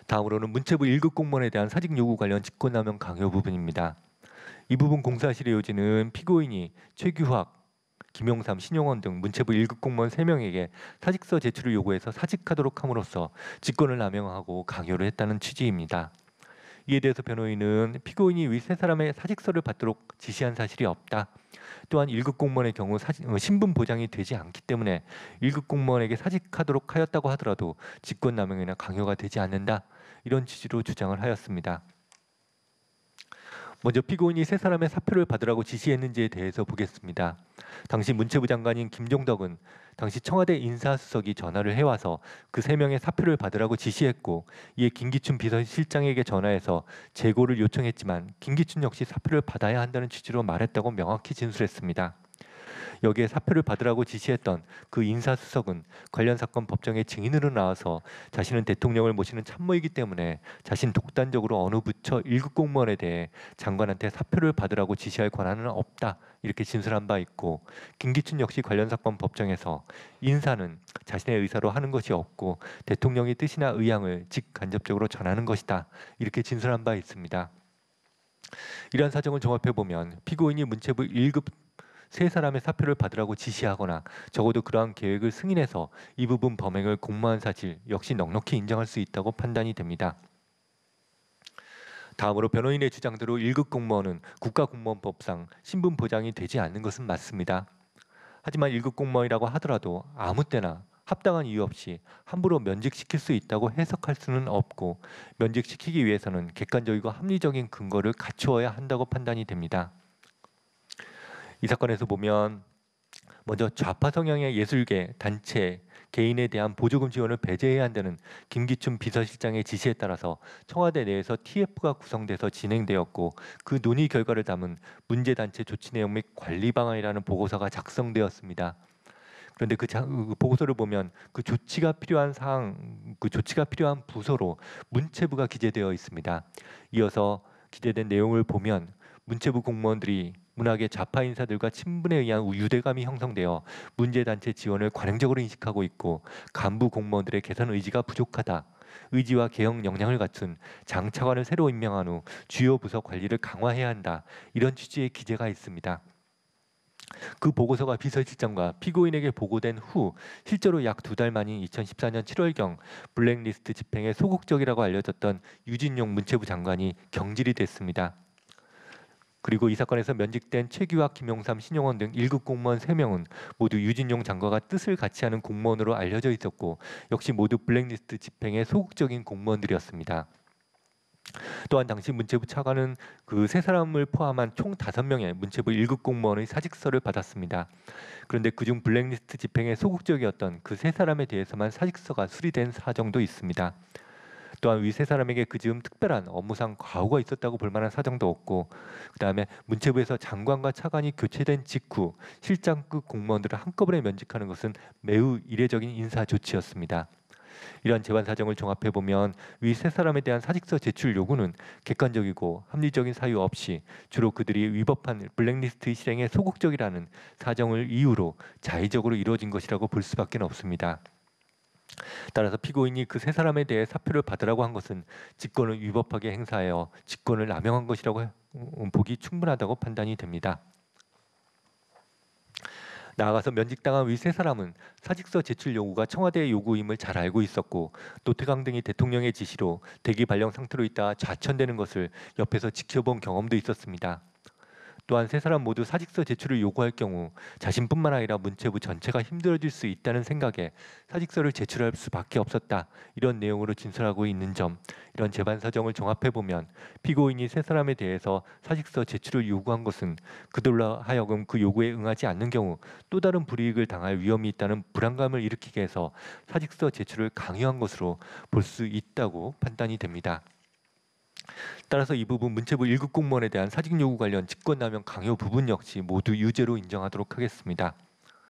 다음으로는 문체부 1급 공무원에 대한 사직 요구 관련 직권남용 강요 부분입니다. 이 부분 공사실의 요지는 피고인이 최규학, 김용삼, 신용원 등 문체부 1급 공무원 3명에게 사직서 제출을 요구해서 사직하도록 함으로써 직권을 남용하고 강요를 했다는 취지입니다. 이에 대해서 변호인은 피고인이 위 세 사람의 사직서를 받도록 지시한 사실이 없다. 또한 1급 공무원의 경우 신분 보장이 되지 않기 때문에 1급 공무원에게 사직하도록 하였다고 하더라도 직권남용이나 강요가 되지 않는다. 이런 취지로 주장을 하였습니다. 먼저 피고인이 세 사람의 사표를 받으라고 지시했는지에 대해서 보겠습니다. 당시 문체부 장관인 김종덕은 당시 청와대 인사수석이 전화를 해와서 그 세 명의 사표를 받으라고 지시했고, 이에 김기춘 비서실장에게 전화해서 재고를 요청했지만 김기춘 역시 사표를 받아야 한다는 취지로 말했다고 명확히 진술했습니다. 여기에 사표를 받으라고 지시했던 그 인사수석은 관련 사건 법정에 증인으로 나와서 자신은 대통령을 모시는 참모이기 때문에 자신 독단적으로 어느 부처 1급 공무원에 대해 장관한테 사표를 받으라고 지시할 권한은 없다, 이렇게 진술한 바 있고, 김기춘 역시 관련 사건 법정에서 인사는 자신의 의사로 하는 것이 없고 대통령의 뜻이나 의향을 직간접적으로 전하는 것이다, 이렇게 진술한 바 있습니다. 이러한 사정을 종합해 보면 피고인이 문체부 1급 세 사람의 사표를 받으라고 지시하거나 적어도 그러한 계획을 승인해서 이 부분 범행을 공모한 사실 역시 넉넉히 인정할 수 있다고 판단이 됩니다. 다음으로 변호인의 주장대로 1급 공무원은 국가공무원법상 신분 보장이 되지 않는 것은 맞습니다. 하지만 1급 공무원이라고 하더라도 아무 때나 합당한 이유 없이 함부로 면직시킬 수 있다고 해석할 수는 없고, 면직시키기 위해서는 객관적이고 합리적인 근거를 갖추어야 한다고 판단이 됩니다. 이 사건에서 보면 먼저 좌파 성향의 예술계, 단체, 개인에 대한 보조금 지원을 배제해야 한다는 김기춘 비서실장의 지시에 따라서 청와대 내에서 TF가 구성돼서 진행되었고, 그 논의 결과를 담은 문제단체 조치 내용 및 관리 방안이라는 보고서가 작성되었습니다. 그런데 그 보고서를 보면 그 조치가 필요한 사항, 그 조치가 필요한 부서로 문체부가 기재되어 있습니다. 이어서 기재된 내용을 보면 문체부 공무원들이 문학의 좌파 인사들과 친분에 의한 유대감이 형성되어 문제단체 지원을 관행적으로 인식하고 있고, 간부 공무원들의 개선 의지가 부족하다. 의지와 개혁 역량을 갖춘 장차관을 새로 임명한 후 주요 부서 관리를 강화해야 한다. 이런 취지의 기재가 있습니다. 그 보고서가 비서실장과 피고인에게 보고된 후 실제로 약 2달 만인 2014년 7월경 블랙리스트 집행에 소극적이라고 알려졌던 유진용 문체부 장관이 경질이 됐습니다. 그리고 이 사건에서 면직된 최규학, 김용삼, 신용원 등 1급 공무원 3명은 모두 유진용 장관과 뜻을 같이 하는 공무원으로 알려져 있었고, 역시 모두 블랙리스트 집행에 소극적인 공무원들이었습니다. 또한 당시 문체부 차관은 그 세 사람을 포함한 총 5명의 문체부 1급 공무원의 사직서를 받았습니다. 그런데 그중 블랙리스트 집행에 소극적이었던 그 세 사람에 대해서만 사직서가 수리된 사정도 있습니다. 또한 위 세 사람에게 그 즈음 특별한 업무상 과오가 있었다고 볼 만한 사정도 없고, 그 다음에 문체부에서 장관과 차관이 교체된 직후 실장급 공무원들을 한꺼번에 면직하는 것은 매우 이례적인 인사 조치였습니다. 이러한 재반 사정을 종합해 보면 위 세 사람에 대한 사직서 제출 요구는 객관적이고 합리적인 사유 없이 주로 그들이 위법한 블랙리스트 실행에 소극적이라는 사정을 이유로 자의적으로 이루어진 것이라고 볼 수밖에 없습니다. 따라서 피고인이 그 세 사람에 대해 사표를 받으라고 한 것은 직권을 위법하게 행사하여 직권을 남용한 것이라고 보기 충분하다고 판단이 됩니다. 나아가서 면직당한 위 세 사람은 사직서 제출 요구가 청와대의 요구임을 잘 알고 있었고, 노태강 등이 대통령의 지시로 대기 발령 상태로 있다 좌천되는 것을 옆에서 지켜본 경험도 있었습니다. 또한 세 사람 모두 사직서 제출을 요구할 경우 자신뿐만 아니라 문체부 전체가 힘들어질 수 있다는 생각에 사직서를 제출할 수밖에 없었다. 이런 내용으로 진술하고 있는 점, 이런 재반 사정을 종합해 보면 피고인이 세 사람에 대해서 사직서 제출을 요구한 것은 그들로 하여금 그 요구에 응하지 않는 경우 또 다른 불이익을 당할 위험이 있다는 불안감을 일으키게 해서 사직서 제출을 강요한 것으로 볼 수 있다고 판단이 됩니다. 따라서 이 부분 문체부 1급 공무원에 대한 사직 요구 관련 직권남용 강요 부분 역시 모두 유죄로 인정하도록 하겠습니다.